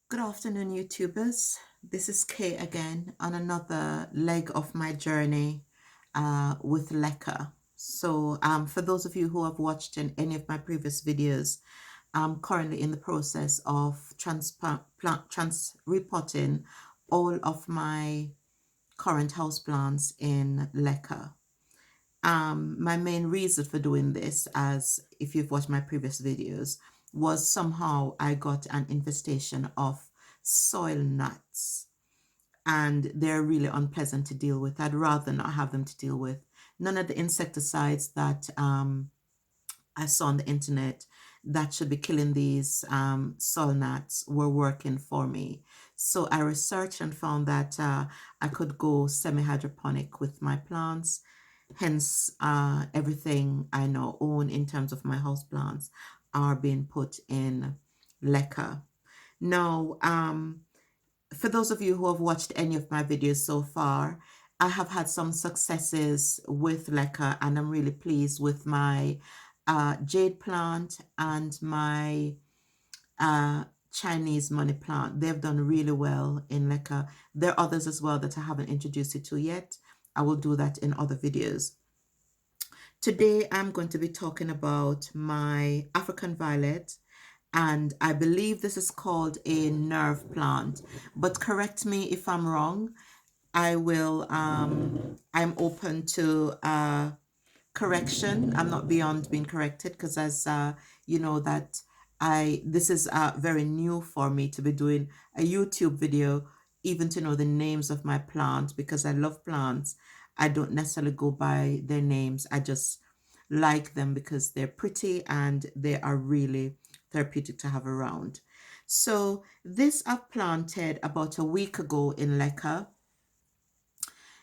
Good afternoon, YouTubers. This is Kay again on another leg of my journey with Leca. For those of you who have watched in any of my previous videos, I'm currently in the process of repotting all of my current houseplants in Leca. My main reason for doing this, as if you've watched my previous videos, was somehow I got an infestation of soil gnats, and they're really unpleasant to deal with. I'd rather not have them to deal with. None of the insecticides that I saw on the internet that should be killing these soil gnats were working for me. So I researched and found that I could go semi-hydroponic with my plants. Hence, everything I now own in terms of my house plants are being put in Leca. Now, for those of you who have watched any of my videos so far, I have had some successes with Leca, and I'm really pleased with my jade plant and my Chinese money plant. They've done really well in Leca. There are others as well that I haven't introduced you to yet. I will do that in other videos. Today, I'm going to be talking about my African violet, and I believe this is called a nerve plant, but correct me if I'm wrong. I'm open to correction. I'm not beyond being corrected, because as you know that this is very new for me to be doing a YouTube video, even to know the names of my plants, because I love plants. I don't necessarily go by their names. I just like them because they're pretty and they are really therapeutic to have around. So this I've planted about a week ago in Leca.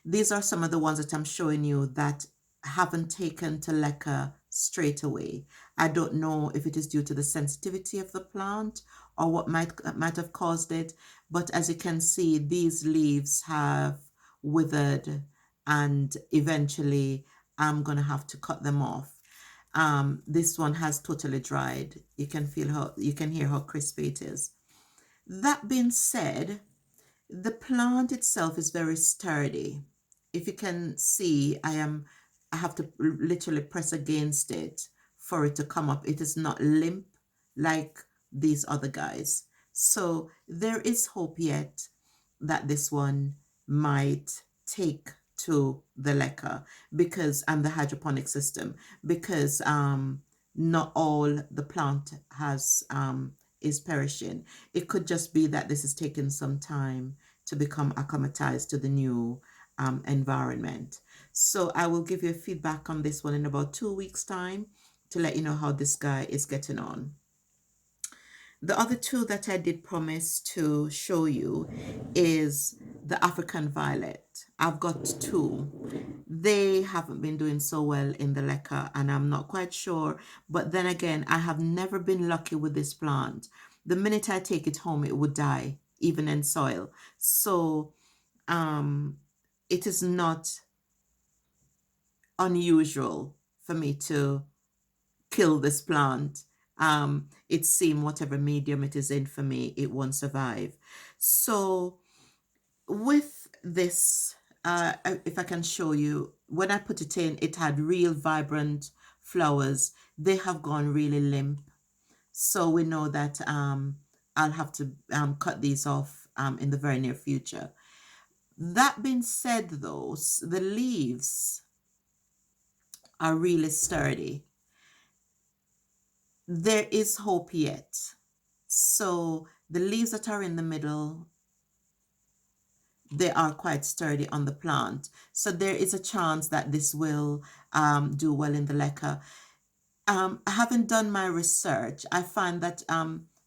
These are some of the ones that I'm showing you that haven't taken to Leca straight away. I don't know if it is due to the sensitivity of the plant or what might have caused it, but as you can see, these leaves have withered, and eventually I'm gonna have to cut them off. This one has totally dried. You can hear how crispy it is. That being said, the plant itself is very sturdy. If you can see, I have to literally press against it for it to come up. It is not limp like these other guys. So there is hope yet that this one might take to the Leca, because and the hydroponic system, because not all the plant has is perishing. It could just be that this is taking some time to become acclimatized to the new environment. So I will give you a feedback on this one in about 2 weeks' time to let you know how this guy is getting on. The other two that I did promise to show you is the African violet. I've got two. They haven't been doing so well in the Leca, and I'm not quite sure. But then again, I have never been lucky with this plant. The minute I take it home, it would die, even in soil. So it is not unusual for me to kill this plant. It seems whatever medium it is in, for me, it won't survive. So with this, if I can show you, when I put it in, it had real vibrant flowers. They have gone really limp. So we know that I'll have to cut these off in the very near future. That being said, though, the leaves are really sturdy. There is hope yet. So the leaves that are in the middle, they are quite sturdy on the plant. So there is a chance that this will do well in the Leca. I haven't done my research. I find that,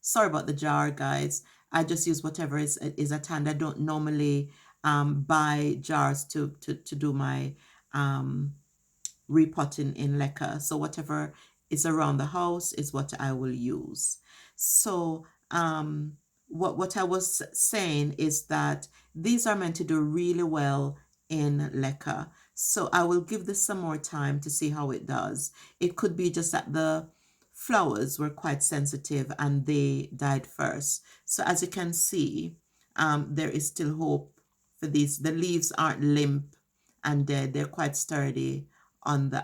sorry about the jar, guys. I just use whatever is at hand. I don't normally buy jars to do my repotting in Leca. So whatever is around the house is what I will use. So what I was saying is that these are meant to do really well in Leca. So I will give this some more time to see how it does. It could be just that the flowers were quite sensitive and they died first. So as you can see, there is still hope for these. The leaves aren't limp and dead. They're quite sturdy on the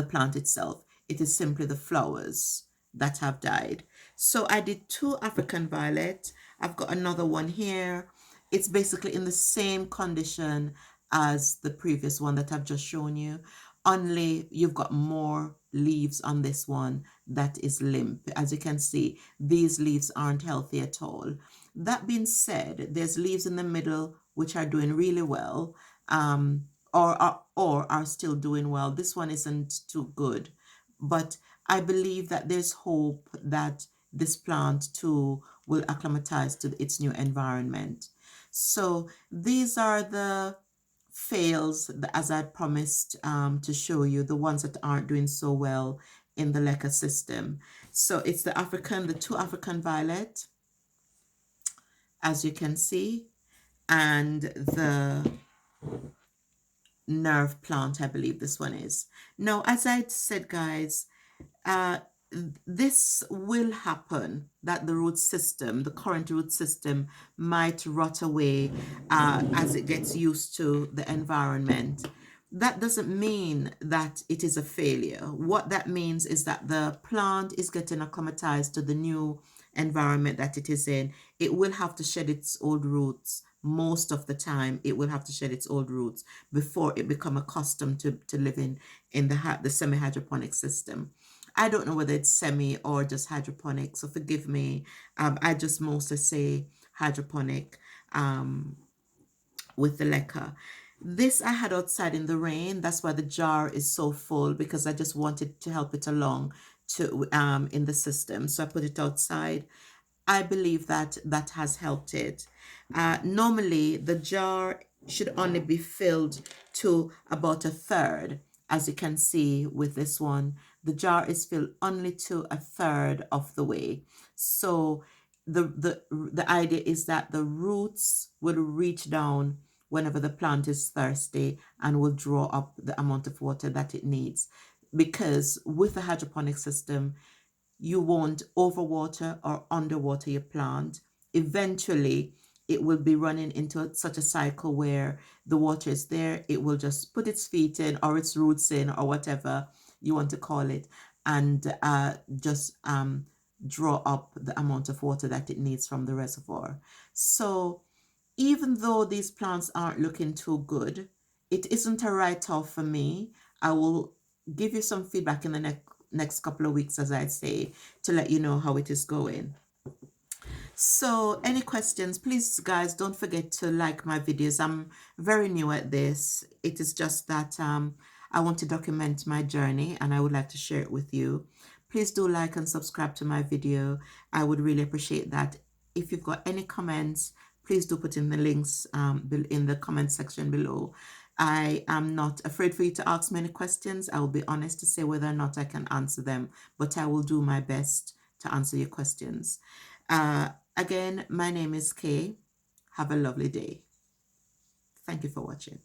plant itself. It is simply the flowers that have died. So I did 2 African violet. I've got another one here. It's basically in the same condition as the previous one that I've just shown you. Only you've got more leaves on this one that is limp. As you can see, these leaves aren't healthy at all. That being said, there's leaves in the middle which are doing really well. Or are still doing well. This one isn't too good, but I believe that there's hope that this plant too will acclimatize to its new environment. So these are the fails, as I promised to show you, the ones that aren't doing so well in the Leca system. So it's the 2 African violet, as you can see, and the nerve plant, I believe this one is. Now, as I said, guys, uh, this will happen, that the root system, the current root system, might rot away as it gets used to the environment. That doesn't mean that it is a failure. What that means is that the plant is getting acclimatized to the new environment that it is in. It will have to shed its old roots. Most of the time, it will have to shed its old roots before it become accustomed to living in the semi-hydroponic system. I don't know whether it's semi or just hydroponic, so forgive me. I just mostly say hydroponic with the Leca. This I had outside in the rain. That's why the jar is so full, because I just wanted to help it along to in the system. So I put it outside. I believe that that has helped it. Normally, the jar should only be filled to about a third. As you can see with this one, the jar is filled only to a third of the way. So the idea is that the roots will reach down whenever the plant is thirsty and will draw up the amount of water that it needs. Because with the hydroponic system, you won't overwater or underwater your plant. Eventually, it will be running into such a cycle where the water is there. It will just put its feet in or its roots in or whatever you want to call it, and just draw up the amount of water that it needs from the reservoir. So even though these plants aren't looking too good, it isn't a write-off for me. I will give you some feedback in the next couple of weeks, as I say, to let you know how it is going. So any questions, please guys, don't forget to like my videos. I'm very new at this. It is just that I want to document my journey and I would like to share it with you. Please do like and subscribe to my video. I would really appreciate that. If you've got any comments, please do put in the links in the comment section below. I am not afraid for you to ask me any questions. I will be honest to say whether or not I can answer them, but I will do my best to answer your questions. Again, my name is Kay. Have a lovely day. Thank you for watching.